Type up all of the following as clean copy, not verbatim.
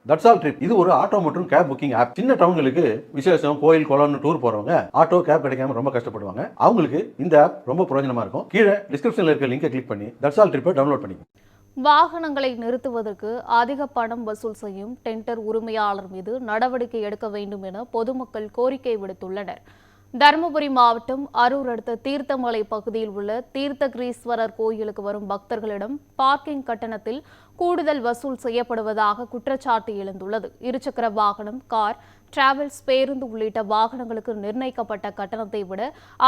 That's all trip இது ஒரு auto மற்றும் கேப் புக்கிங் ஆப். சின்ன டவுன்களுக்கு விசேஷம், கோயில், குளம்னு டூர் போறவங்க ஆட்டோ கேப் கிடைக்காம ரொம்ப கஷ்டப்படுவாங்க. அவங்களுக்கு இந்த ஆப் ரொம்ப பிரயோஜனமா இருக்கும். கீழே டிஸ்கிரிப்ஷன்ல இருக்க லிங்கை கிளிக் பண்ணி தட்ஸ் ஆல் ட்ரிப்பை டவுன்லோட் பண்ணிக்கோங்க. வாகனங்களை நிறுத்துவதற்கு அதிக பணம் வசூல் செய்யும் டெண்டர் உரிமையாளர் மீது நடவடிக்கை எடுக்க வேண்டும் என பொதுமக்கள் கோரிக்கை விடுத்துள்ளனர். தருமபுரி மாவட்டம் அரூர் அடுத்த தீர்த்தமலை பகுதியில் உள்ள தீர்த்தகிரீஸ்வரர் கோயிலுக்கு வரும் பக்தர்களிடம் பார்க்கிங் கட்டணத்தில் கூடுதல் வசூல் செய்யப்படுவதாக குற்றச்சாட்டு எழுந்துள்ளது. இருசக்கர வாகனம், கார், டிராவல்ஸ், பேருந்து உள்ளிட்ட வாகனங்களுக்கு நிர்ணயிக்கப்பட்ட கட்டணத்தை விட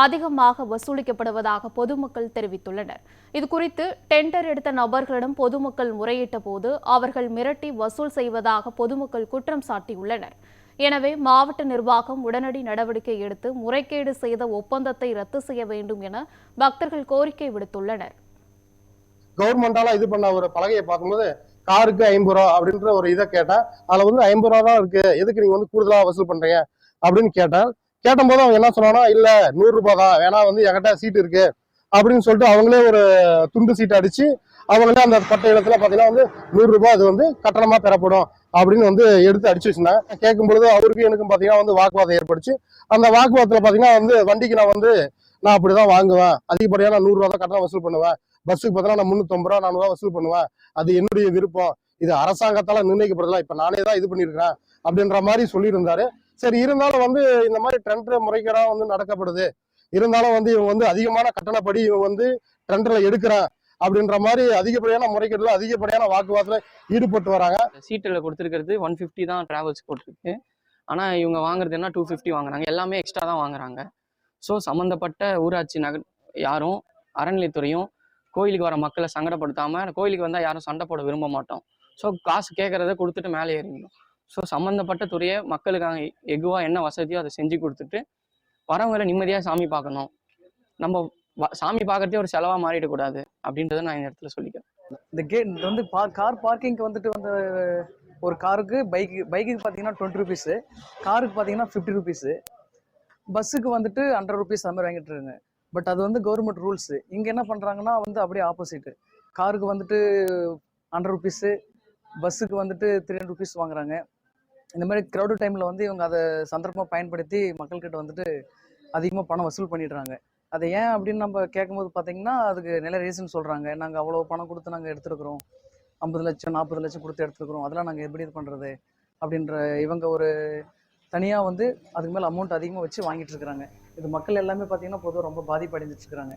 அதிகமாக வசூலிக்கப்படுவதாக பொதுமக்கள் தெரிவித்துள்ளனர். இதுகுறித்து டெண்டர் எடுத்த நபர்களிடம் பொதுமக்கள் முறையிட்ட போது அவர்கள் மிரட்டி வசூல் செய்வதாக பொதுமக்கள் குற்றம் சாட்டியுள்ளனர். எனவே மாவட்ட நிர்வாகம் உடனடி நடவடிக்கை எடுத்து முறைகேடு செய்த ஒப்பந்தத்தை ரத்து செய்ய வேண்டும் என பக்தர்கள் கோரிக்கை விடுத்துள்ளனர். கவர்மெண்டால இது பண்ண ஒரு பலகையை பார்க்கும்போது காருக்கு 50 ரூபா அப்படின்ற ஒரு இதை கேட்டேன். அதுல 50 ரூபா தான் இருக்கு, எதுக்கு நீங்க கூடுதலா வசூல் பண்றீங்க அப்படின்னு கேட்டபோது அவங்க என்ன சொன்னாங்கன்னா, இல்ல 100 ரூபாய் தான், வேணா என்கிட்ட சீட் இருக்கு அப்படின்னு சொல்லிட்டு அவங்களே ஒரு துண்டு சீட் அடிச்சு அவங்களே அந்த பட்ட இடத்துல பாத்தீங்கன்னா 100 ரூபாய் அது கட்டணமா பெறப்படும் அப்படின்னு எடுத்து அடிச்சு வச்சிருந்தாங்க. கேட்கும் பொழுது அவருக்கும் எனக்கும் பாத்தீங்கன்னா வாக்குவாதம் ஏற்படுச்சு. அந்த வாக்குவாதத்துல பாத்தீங்கன்னா வண்டிக்கு நான் அப்படிதான் வாங்குவேன், அதிகப்படியா நான் 100 ரூபா தான் கட்டணம் வசூல் பண்ணுவேன், பஸ்ஸுக்கு பார்த்தா நான் 350 ரூபா 400 ரூபா வசூல் பண்ணுவேன், அது என்னுடைய விருப்பம், இது அரசாங்கத்தால நிர்ணயிக்கப்படுறதா, இப்ப நானே தான் இது பண்ணிருக்கிறேன் அப்படின்ற மாதிரி சொல்லியிருந்தாரு. சரி, இருந்தாலும் இந்த மாதிரி டெண்டர் முறைகேடா நடக்கப்படுது, இருந்தாலும் இவங்க அதிகமான கட்டணப்படி இவங்க டெண்டர்ல எடுக்கிறேன் அப்படின்ற மாதிரி அதிகப்படியான முறைகேடுல அதிகப்படியான வாக்குவாதத்துல ஈடுபட்டு வராங்க. சீட்டுல கொடுத்துருக்கிறது 150 தான் டிராவல்ஸ் போட்டிருக்கு. ஆனா இவங்க வாங்குறது என்ன 250 வாங்குறாங்க, எல்லாமே எக்ஸ்ட்ரா தான் வாங்குறாங்க. ஸோ சம்மந்தப்பட்ட ஊராட்சி யாரும் அறநிலைத்துறையும் கோயிலுக்கு வர மக்களை சங்கடப்படுத்தாம, கோயிலுக்கு வந்தால் யாரும் சண்டை போட விரும்ப மாட்டோம். ஸோ காசு கேட்கறத கொடுத்துட்டு மேலே ஏறிடணும். ஸோ சம்மந்தப்பட்ட துறையை மக்களுக்காக எகுவா என்ன வசதியோ அதை செஞ்சு கொடுத்துட்டு வரவங்களை நிம்மதியாக சாமி பார்க்கணும். நம்ம சாமி பார்க்கறதே ஒரு செலவாக மாறிடக்கூடாது அப்படின்றத நான் இந்த இடத்துல சொல்லிக்கிறேன். இந்த கேட் கார் பார்க்கிங்க்கு ஒரு காருக்கு பைக்குக்கு பார்த்தீங்கன்னா 20 ருபீஸு, காருக்கு பார்த்தீங்கன்னா 50 ருபீஸு, பஸ்ஸுக்கு 100 ருபீஸ் அந்த மாதிரி வாங்கிட்டு இருக்காங்க. பட் அது கவர்மெண்ட் ரூல்ஸு. இங்கே என்ன பண்ணுறாங்கன்னா அப்படியே ஆப்போசிட்டு. காருக்கு 100 ருபீஸு, பஸ்ஸுக்கு 300 ருபீஸ் வாங்குறாங்க. இந்த மாதிரி க்ரௌடு டைமில் இவங்க அதை சந்தர்ப்பமாக பயன்படுத்தி மக்கள்கிட்ட அதிகமாக பணம் வசூல் பண்ணிடுறாங்க. அதை ஏன் அப்படின்னு நம்ம கேட்கும்போது பார்த்தீங்கன்னா அதுக்கு நிறைய ரீசன் சொல்கிறாங்க. நாங்கள் அவ்வளோ பணம் கொடுத்து நாங்கள் எடுத்துருக்குறோம், 50 லட்சம் 40 லட்சம் கொடுத்து எடுத்துருக்குறோம், அதெல்லாம் நாங்கள் எப்படி இது பண்ணுறது அப்படின்ற இவங்க ஒரு தனியாக அதுக்கு மேலே அமௌண்ட் அதிகமாக வச்சு வாங்கிட்டு இருக்கிறாங்க. இது மக்கள் எல்லாமே பார்த்தீங்கன்னா பொதுவாக ரொம்ப பாதிப்பு அடைஞ்சிட்டு இருக்கிறாங்க.